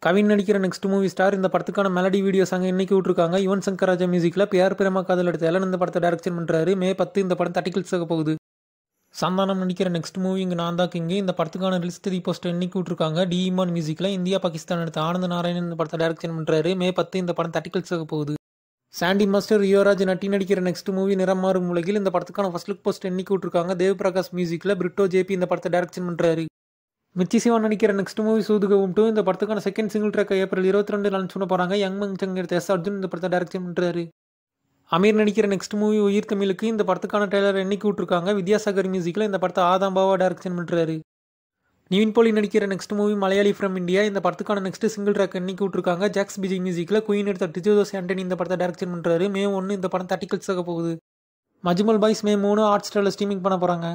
கவின் நடிக்கிற next movie star இந்த படத்துக்கான மெலடி வீடியோ சாங் இன்னைக்கு விட்டுருக்காங்க. யுவன் சங்கர் ராஜா மியூசிக்ல பியார் பிரேமா காதல் எடுத்த எலன் இந்த படத்தை டைரக்ஷன் பண்றாரு. மே 10 இந்த படம் 30 கில்ஸ் ஆக போகுது. சந்தானம் நடிக்கிற நெக்ஸ்ட் மூவி இங்கே நான் தான் கிங்கு இந்த படத்துக்கான ரிலீஸ் தேதி போஸ்டர் இன்னைக்கு விட்டுருக்காங்க. டி இமான் மியூசிக்ல இந்தியா பாகிஸ்தான் எடுத்த ஆனந்த் நாராயணன் இந்த படத்தை டைரக்ஷன் பண்றாரு. மே 10 இந்த படம் 30 கில்ஸ் ஆக போகுது. சாண்டி மாஸ்டர் யுவராஜ் நட்டி நடிக்கிற நெக்ஸ்ட் மூவி நிறம் மாறும் உலகில் இந்த படத்துக்கான ஃபர்ஸ்ட் லுக் போஸ்டர் இன்னைக்கு விட்டுருக்காங்க. தேவ் பிரகாஷ் மியூசிக்ல பிரிட்டோ ஜேபி இந்த படத்தை டைரக்ஷன் பண்றாரு. மிர்ச்சி சிவா நடிக்கிற நெக்ஸ்ட் மூவி சூதுகவும் 2 இந்த படத்துக்கான second single track April 22 launch பண்ண போறாங்க. யங் மங்சங் எடுத்த எஸ் அர்ஜுன் இந்த படத்தை டைரக்ஷன் பண்றாரு. அமீர் நடிக்கிற நெக்ஸ்ட் மூவி உயிர் தமிழுக்கு இந்த படத்துக்கான ட்ரெய்லர் இன்னைக்கு விட்டுருக்காங்க. வித்யாசாகர் மியூசிக்ல இந்த படத்தை ஆதாம்பாவா டைரக்ஷன் பண்றாரு. நிவின் போலி நடிக்கிற next movie Malayali from India இந்த படத்துக்கான நெக்ஸ்ட் சிங்கிள் ட்ராக் இன்னைக்கு விட்டுருக்காங்க. ஜாக்ஸ் பிஜி மியூசிக்ல குயின் எடுத்த டிஜோதோஸ் ஆண்டனி இந்த படத்தை டைரக்ஷன் பண்றாரு. மே 1 இந்த படம் 30 கில்ஸ் ஆக போகுது. மஜ்மல் பாய்ஸ் மே 3 ஹாட் ஸ்டார்ல ஸ்ட்ரீமிங் பண்ண போறாங்க.